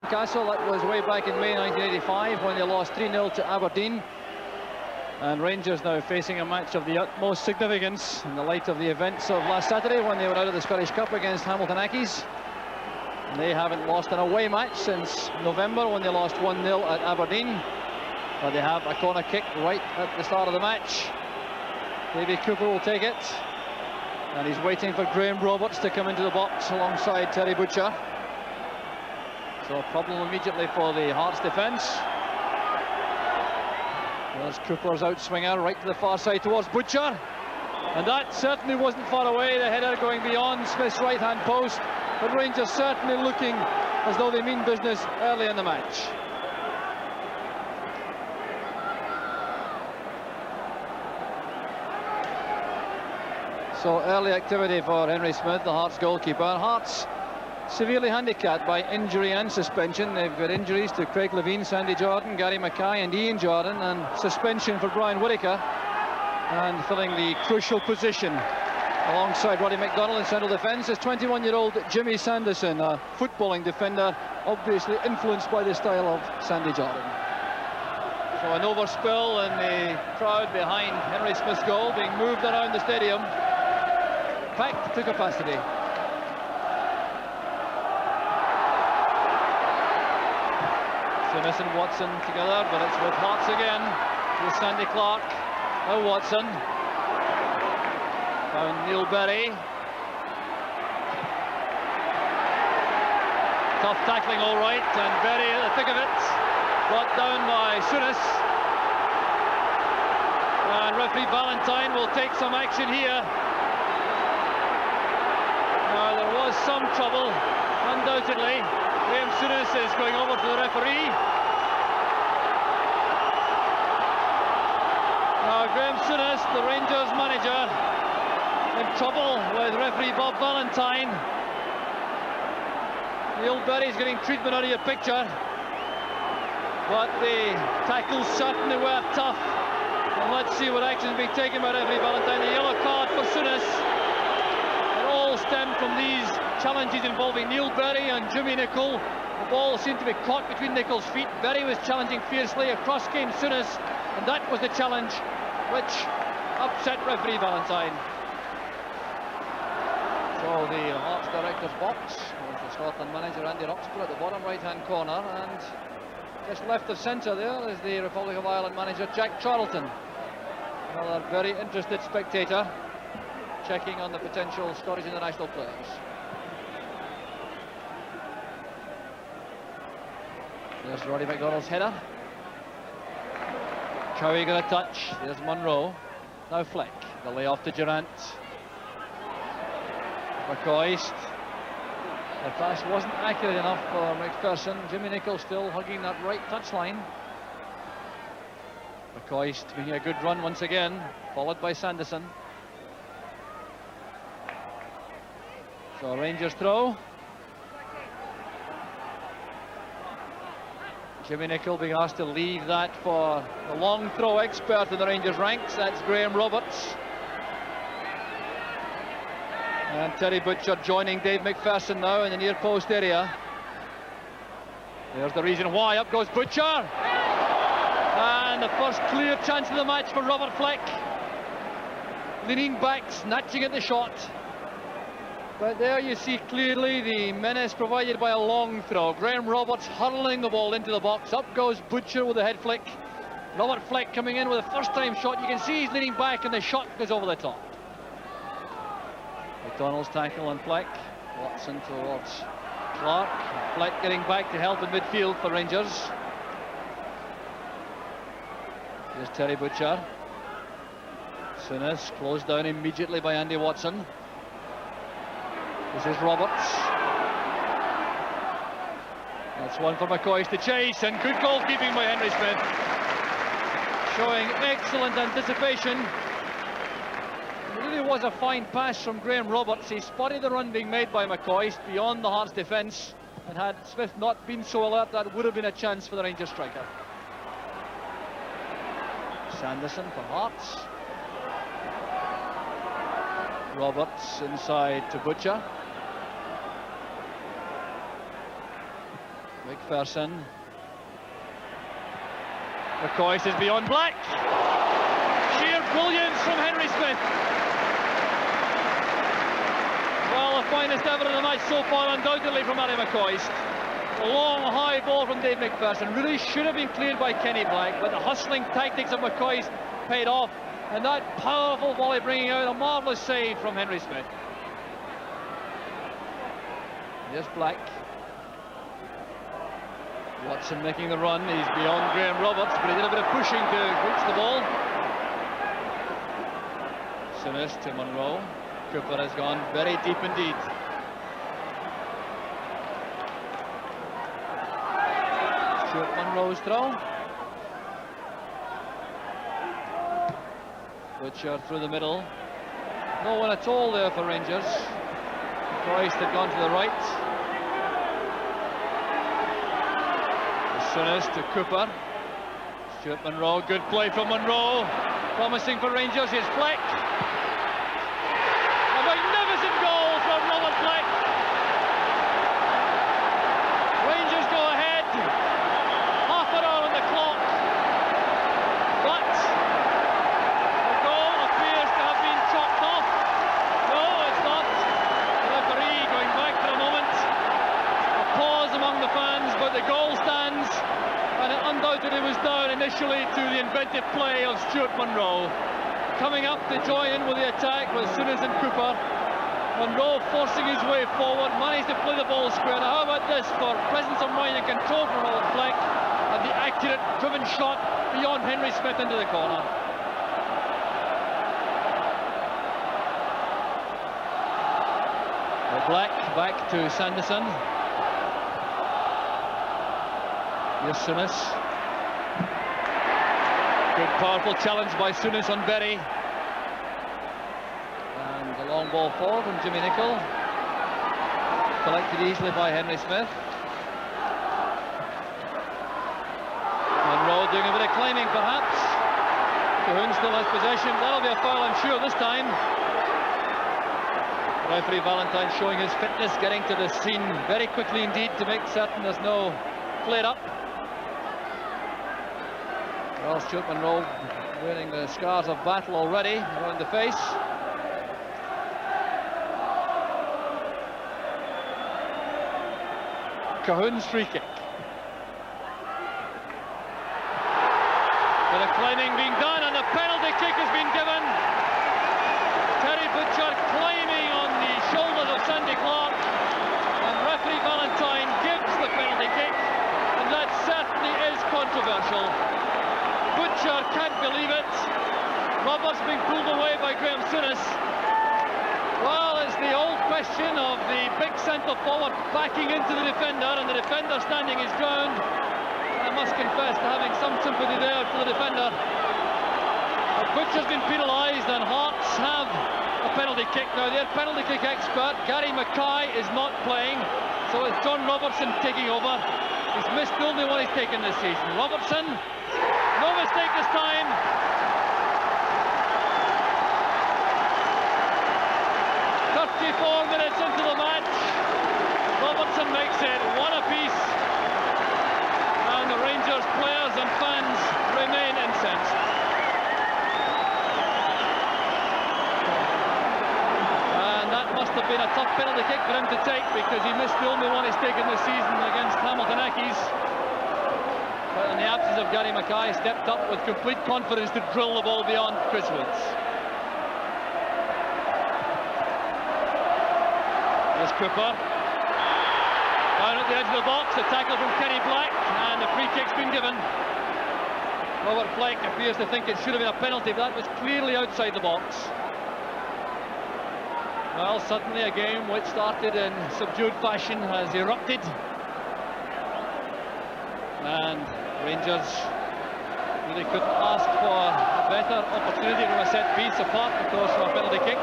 Newcastle. That was way back in May 1985 when they lost 3-0 to Aberdeen. And Rangers now facing a match of the utmost significance in the light of the events of last Saturday when they were out of the Scottish Cup against Hamilton Accies. They haven't lost an away match since November when they lost 1-0 at Aberdeen. But they have a corner kick right at the start of the match. Davy Cooper will take it. And he's waiting for Graham Roberts to come into the box alongside Terry Butcher. So a problem immediately for the Hearts defence. There's Cooper's outswinger right to the far side towards Butcher. And that certainly wasn't far away, the header going beyond Smith's right-hand post. But Rangers certainly looking as though they mean business early in the match. So early activity for Henry Smith, the Hearts goalkeeper. Hearts severely handicapped by injury and suspension. They've got injuries to Craig Levein, Sandy Jordan, Gary Mackay and Ian Jordan, and suspension for Brian Whittaker, and filling the crucial position alongside Roddy McDonnell in central defence is 21-year-old Jimmy Sanderson, a footballing defender, obviously influenced by the style of Sandy Jordan. So an overspill in the crowd behind Henry Smith's goal, being moved around the stadium, packed to capacity. Smith and Watson together, but it's with Hearts again, with Sandy Clark. Now Watson. Found Neil Berry. Tough tackling all right, and Berry at the thick of it. Brought down by Souness. And referee Valentine will take some action here. Now there was some trouble, undoubtedly. Graham Souness is going over to the referee. Now Graham Souness, the Rangers manager, in trouble with referee Bob Valentine. Neil Berry's getting treatment out of your picture, but the tackles certainly were tough. And let's see what action is being taken by referee Valentine. The yellow card for Souness. It all stemmed from these challenges involving Neil Berry and Jimmy Nicholl. The ball seemed to be caught between Nicholl's feet. Berry was challenging fiercely. Across came Souness, and that was the challenge which upset referee Valentine. So the Hearts director's box with the Scotland manager Andy Roxburgh at the bottom right-hand corner, and just left of centre there is the Republic of Ireland manager Jack Charlton. Another very interested spectator checking on the potential Scottish international players. There's Roddy McDonnell's header. Cowie got a touch. There's Munro. Now Fleck. The layoff to Durant. McCoist. The pass wasn't accurate enough for McPherson. Jimmy Nicholl still hugging that right touchline. McCoist making a good run once again, followed by Sanderson. So Rangers throw. Jimmy Nicholl being asked to leave that for the long throw expert in the Rangers ranks. That's Graham Roberts. And Terry Butcher joining Dave McPherson now in the near post area. There's the reason why. Up goes Butcher. And the first clear chance of the match for Robert Fleck. Leaning back, snatching at the shot. But there you see clearly the menace provided by a long throw. Graham Roberts hurling the ball into the box. Up goes Butcher with a head flick. Robert Fleck coming in with a first-time shot. You can see he's leaning back and the shot goes over the top. McDonnell's tackle on Fleck. Watson towards Clark. Fleck getting back to help in midfield for Rangers. Here's Terry Butcher. Souness closed down immediately by Andy Watson. This is Roberts. That's one for McCoist to chase, and good goalkeeping by Henry Smith. Showing excellent anticipation. It really was a fine pass from Graham Roberts. He spotted the run being made by McCoist beyond the Hearts defence, and had Smith not been so alert, that would have been a chance for the Rangers striker. Sanderson for Hearts. Roberts inside to Butcher. McPherson. McCoist is beyond Black. Sheer brilliance from Henry Smith. Well, the finest ever in the match so far, undoubtedly, from Ally McCoist. A long, high ball from Dave McPherson. Really should have been cleared by Kenny Black, but the hustling tactics of McCoist paid off. And that powerful volley bringing out a marvellous save from Henry Smith. Here's Black. Watson making the run. He's beyond Graham Roberts, but he did a bit of pushing to reach the ball. Souness to Munro. Cooper has gone very deep indeed. Stuart Munro's throw. Butcher through the middle. No one at all there for Rangers. Christ had gone to the right. Souness to Cooper. Stuart Munro, good play from Munro. Promising for Rangers, here's Fleck. A magnificent goal from Robert Fleck. Rangers go ahead. Half an hour on the clock. But the goal appears to have been chopped off. No, it's not. The referee going back for a moment. A pause among the fans, but the goal stands. And it undoubtedly was down initially to the inventive play of Stuart Munro. Coming up to join in with the attack with Souness and Cooper. Munro forcing his way forward, managed to play the ball square. Now how about this for presence of mind and control from Robert Fleck, and the accurate driven shot beyond Henry Smith into the corner. Black back to Sanderson. Here's Souness. Good powerful challenge by Souness on Berry. And the long ball forward from Jimmy Nicholl. Collected easily by Henry Smith. Munro doing a bit of climbing perhaps. Cahoon still has possession. That'll be a foul, I'm sure, this time. Referee Valentine showing his fitness, getting to the scene very quickly indeed to make certain there's no flare-up. Well, Stuart Munro wearing the scars of battle already around the face. Cahoon's free kick. Bit of climbing being done, and the penalty kick has been given. Terry Butcher climbing on the shoulders of Sandy Clark, and referee Valentine gives the penalty kick, and that certainly is controversial. Butcher can't believe it. Roberts being pulled away by Graham Souness. Well, it's the old question of the big centre forward backing into the defender, and the defender standing his ground. I must confess to having some sympathy there for the defender. But Butcher's been penalised, and Hearts have a penalty kick. Now, their penalty kick expert, Gary Mackay, is not playing, so it's John Robertson taking over. He's missed the only one he's taken this season. Robertson, no mistake this time. 34 minutes into the match. Robertson makes it one apiece. And the Rangers players and fans remain incensed. And that must have been a tough penalty kick for him to take, because he missed the only one he's taken this season against Hamilton Accies. But in the absence of Gary Mackay, stepped up with complete confidence to drill the ball beyond Chris Woods. There's Cooper. Down at the edge of the box, a tackle from Kenny Black, and the free kick's been given. Robert Fleck appears to think it should have been a penalty, but that was clearly outside the box. Well, suddenly a game which started in subdued fashion has erupted. And Rangers really couldn't ask for a better opportunity from a set piece, apart, of course, from a penalty kick.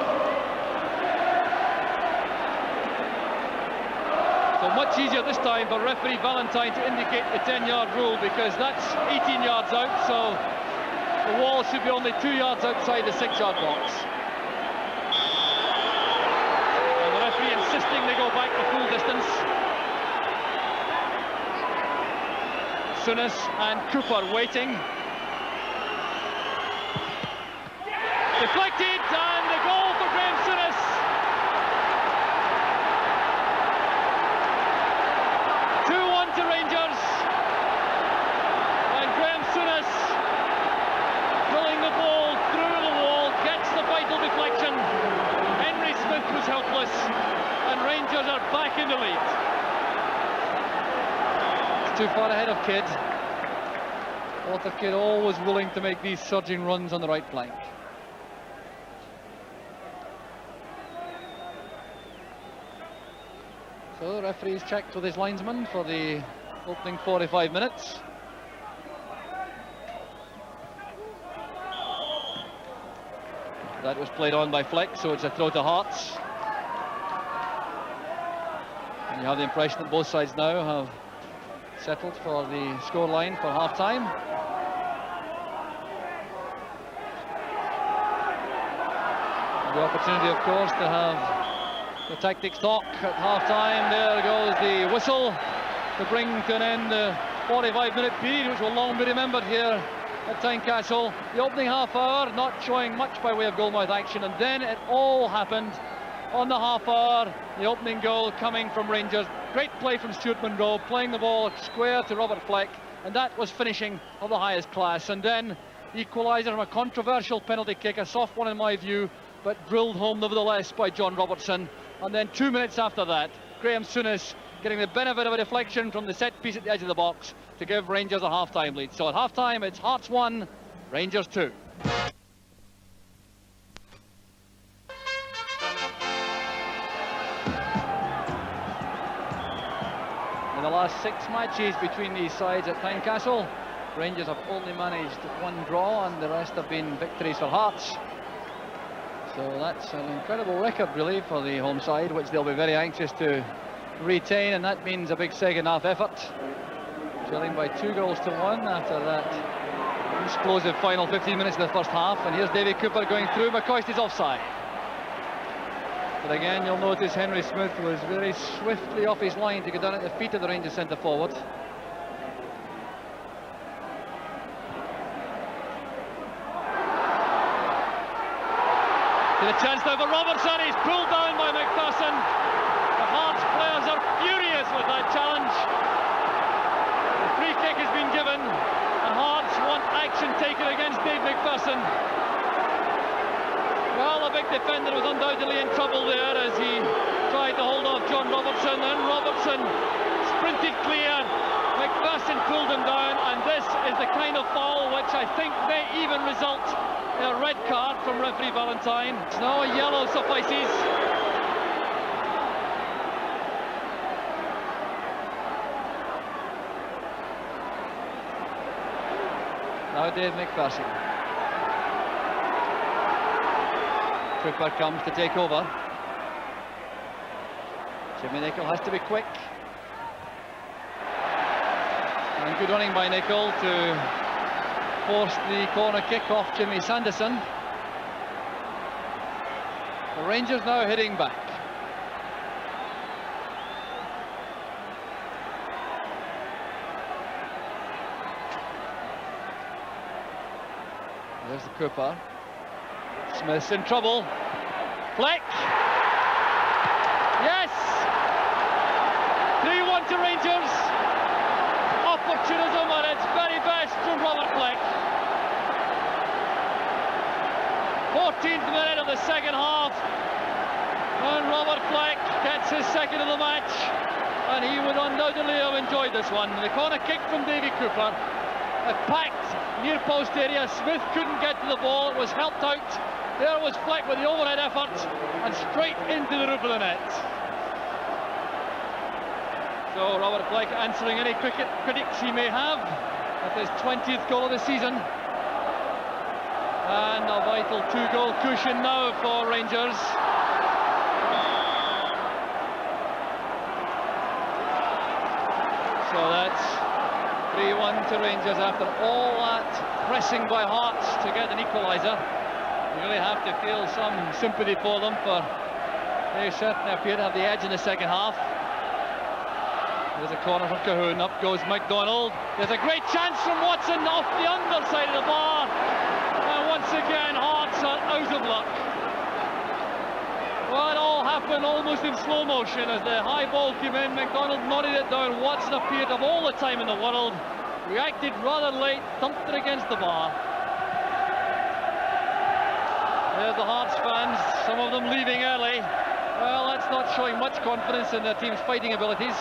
So much easier this time for referee Valentine to indicate the 10-yard rule, because that's 18 yards out, so the wall should be only 2 yards outside the 6-yard box. And the referee insisting they go back the full distance. Souness and Cooper waiting. Deflected, and the goal for Graham Souness. To Rangers, and Graham Souness, pulling the ball through the wall, gets the vital deflection. Henry Smith was helpless, and Rangers are back in the lead. It's too far ahead of Kidd. Walter Kidd always willing to make these surging runs on the right flank. So the referee's checked with his linesman for the opening 45 minutes. That was played on by Fleck, so it's a throw to Hearts. And you have the impression that both sides now have settled for the scoreline for half-time. The opportunity, of course, to have the tactics talk at half-time. There goes the whistle to bring to an end the 45-minute period, which will long be remembered here at Tynecastle. The opening half hour not showing much by way of goalmouth action, and then it all happened on the half hour. The opening goal coming from Rangers. Great play from Stuart Munro, playing the ball square to Robert Fleck, and that was finishing of the highest class. And then equaliser from a controversial penalty kick, a soft one in my view, but drilled home nevertheless by John Robertson. And then 2 minutes after that, Graham Souness getting the benefit of a deflection from the set piece at the edge of the box to give Rangers a half-time lead. So at half-time, it's Hearts 1, Rangers 2. In the last 6 matches between these sides at Tynecastle, Rangers have only managed one draw, and the rest have been victories for Hearts. So that's an incredible record, really, for the home side, which they'll be very anxious to retain, and that means a big second half effort. Trailing by 2-1 after that explosive final 15 minutes of the first half. And here's Davy Cooper going through. McCoist is offside. But again, you'll notice Henry Smith was very swiftly off his line to get down at the feet of the Rangers centre forward. The chance now for Robertson. He's pulled down by McPherson. The Hearts players are furious with that challenge. The free kick has been given, and Hearts want action taken against Dave McPherson. Well, the big defender was undoubtedly in trouble there as he tried to hold off John Robertson, and Robertson sprinted clear. McPherson pulled him down, and this is the kind of foul which I think may even result in a red card from referee Valentine. Now a yellow suffices. Now Dave McPherson. Cooper comes to take over. Jimmy Nicholl has to be quick. And good running by Nicholl to force the corner kick off Jimmy Sanderson. The Rangers now heading back. There's the Cooper. Smith's in trouble. Fleck. Yes! 3-1 to Rangers. Opportunism at its very best from Robert Fleck. 14th minute of the second half, and Robert Fleck gets his second of the match, and he would undoubtedly have enjoyed this one. The corner kick from Davy Cooper, a packed near post area. Smith couldn't get to the ball, it was helped out. There was Fleck with the overhead effort, and straight into the roof of the net. So Robert Fleck answering any cricket critics he may have at his 20th goal of the season. And a vital 2-goal cushion now for Rangers. So that's 3-1 to Rangers after all that pressing by Hearts to get an equaliser. You really have to feel some sympathy for them, for they certainly appear to have the edge in the second half. There's a corner from Cahoon, up goes McDonald. There's a great chance from Watson off the underside of the bar. And once again, Hearts are out of luck. Well, it all happened almost in slow motion as the high ball came in. McDonald nodded it down. Watson appeared of all the time in the world. Reacted rather late, thumped it against the bar. There's the Hearts fans, some of them leaving early. Well, that's not showing much confidence in their team's fighting abilities.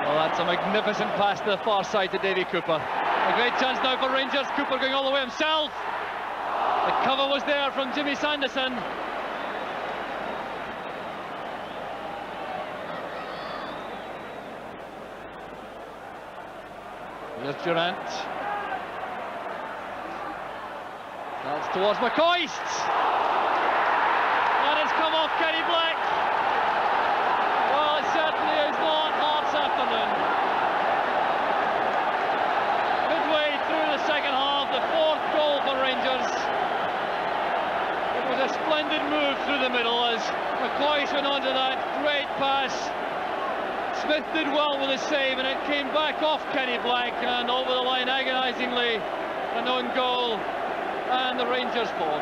Well, that's a magnificent pass to the far side to Davy Cooper. A great chance now for Rangers. Cooper going all the way himself. The cover was there from Jimmy Sanderson. Here's Durant. That's towards McCoist. And it's come off Kenny Black. Well, it certainly is not Hearts' afternoon. Midway through the second half, the fourth goal for Rangers. It was a splendid move through the middle as McCoist went on to that great pass. Smith did well with his save and it came back off Kenny Black and over the line agonisingly. An own goal and the Rangers fall.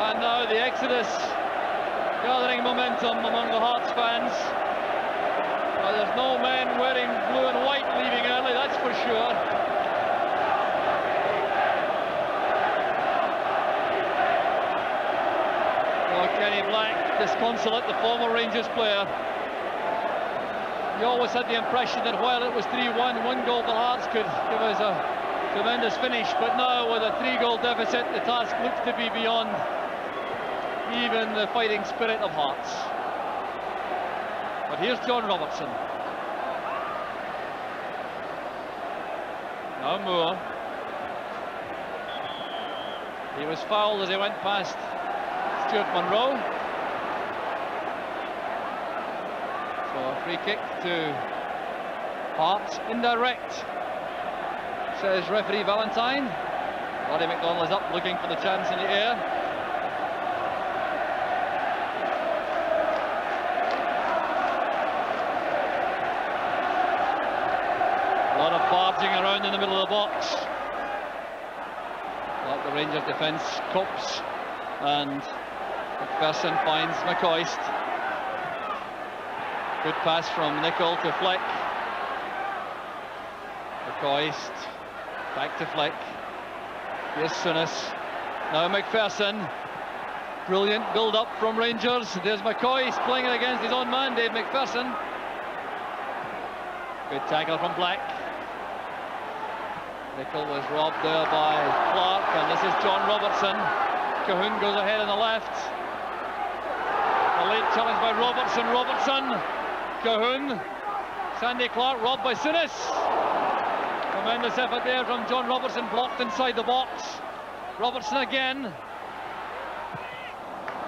And now the exodus gathering momentum among the Hearts fans. Well, there's no men wearing blue and white leaving early, that's for sure. Oh, Kenny Black, disconsolate, the former Rangers player. You always had the impression that while it was 3-1, one goal for Hearts could give us a tremendous finish, but now with a 3-goal deficit, the task looks to be beyond even the fighting spirit of Hearts. But here's John Robertson. Now Moore. He was fouled as he went past Stuart Monroe. So a free kick to Hearts, indirect, says referee Valentine. Roddy McDonald is up looking for the chance in the air. A lot of barging around in the middle of the box. But the Rangers defence copes and McPherson finds McCoist. Good pass from Nicol to Fleck. McCoist back to Fleck. Here's Souness. Now McPherson. Brilliant build up from Rangers. There's McCoist playing it against his own man, Dave McPherson. Good tackle from Black. Nicol was robbed there by Clark, and this is John Robertson. Cahoon goes ahead on the left. A late challenge by Robertson. Cahoon. Sandy Clark robbed by Souness. Tremendous effort there from John Robertson, blocked inside the box. Robertson again.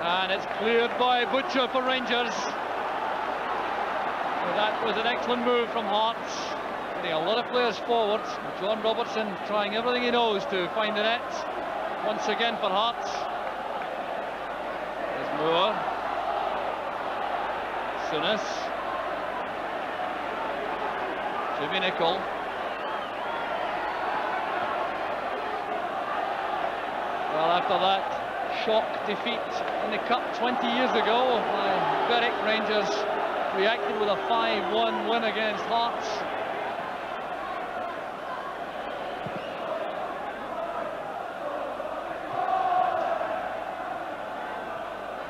And it's cleared by Butcher for Rangers. So that was an excellent move from Hearts. Getting a lot of players forward. John Robertson trying everything he knows to find the net. Once again for Hearts. There's Moore. Souness. Jimmy Nicol. Well, after that shock defeat in the Cup 20 years ago, Berwick Rangers reacted with a 5-1 win against Hearts.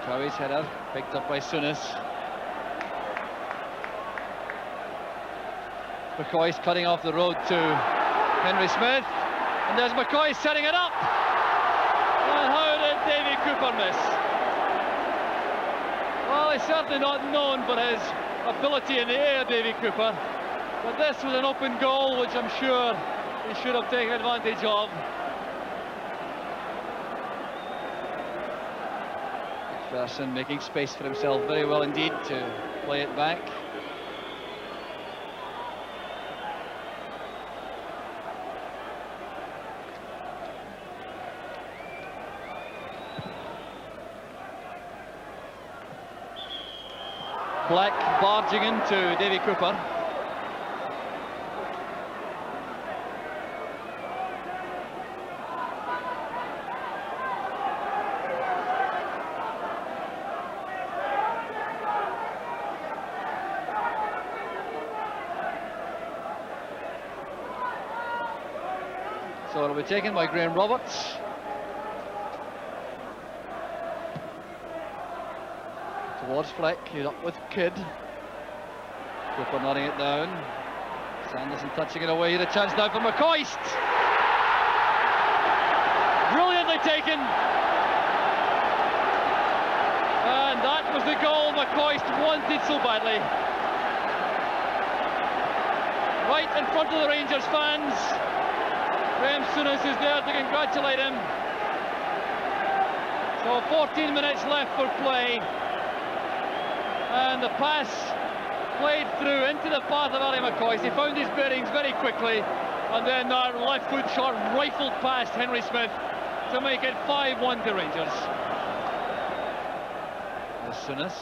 Cowie's header picked up by Souness. McCoist cutting off the road to Henry Smith, and there's McCoist setting it up. And how did Davy Cooper miss? Well, he's certainly not known for his ability in the air, Davy Cooper, but this was an open goal which I'm sure he should have taken advantage of. McPherson making space for himself very well indeed to play it back. Black barging into Davy Cooper. So it'll be taken by Graham Roberts. Towards Fleck, he's up with Kidd. Cooper nodding it down. Sanderson touching it away. Here a chance now for McCoist. Brilliantly taken. And that was the goal McCoist wanted so badly. Right in front of the Rangers fans. Graham Souness is there to congratulate him. So 14 minutes left for play. And the pass played through into the path of Ali McCoist. He found his bearings very quickly. And then that left foot shot rifled past Henry Smith to make it 5-1 to Rangers. There's Souness.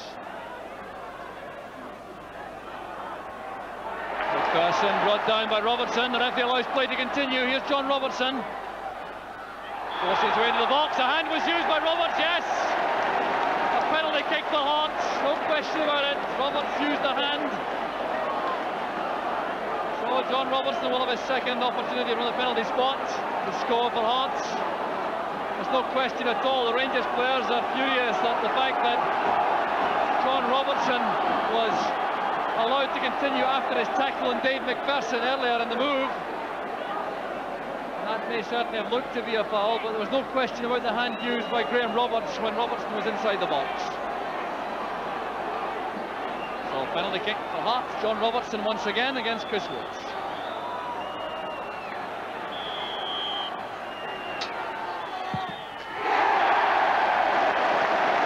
McPherson brought down by Robertson. The referee allows play to continue. Here's John Robertson. Forces his way into the box. A hand was used by Roberts, yes! A penalty kick for Hearts, no question about it. Roberts used the hand. So John Robertson will have his second opportunity from the penalty spot to score for Hearts. There's no question at all. The Rangers players are furious at the fact that John Robertson was allowed to continue after his tackle on Dave McPherson earlier in the move. That may certainly have looked to be a foul, but there was no question about the hand used by Graham Roberts when Robertson was inside the box. So penalty kick for Hearts. John Robertson once again against Chris Woods.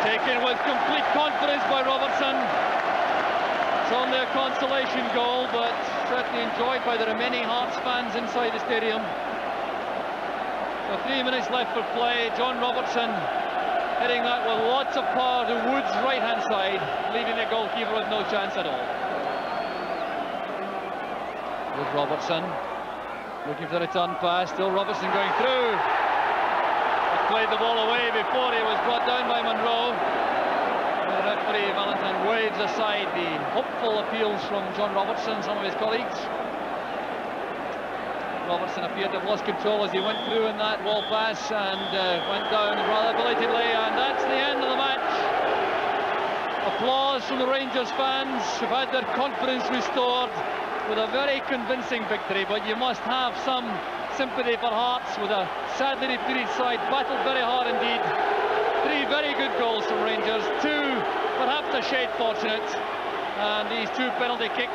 Taken with complete confidence by Robertson. It's only a consolation goal, but certainly enjoyed by the remaining Hearts fans inside the stadium. So 3 minutes left for play. John Robertson hitting that with lots of power to Wood's right-hand side, leaving the goalkeeper with no chance at all. With Robertson looking for the return pass. Still Robertson going through. He played the ball away before he was brought down by Monroe. The referee Valentine waves aside the hopeful appeals from John Robertson and some of his colleagues. Robertson appeared to have lost control as he went through in that wall pass and went down rather belatedly, and that's the end of the match. Applause from the Rangers fans who've had their confidence restored with a very convincing victory, but you must have some sympathy for Hearts with a sadly defeated side, battled very hard indeed. 3 very good goals from Rangers, 2 perhaps a shade fortunate, and these 2 penalty kicks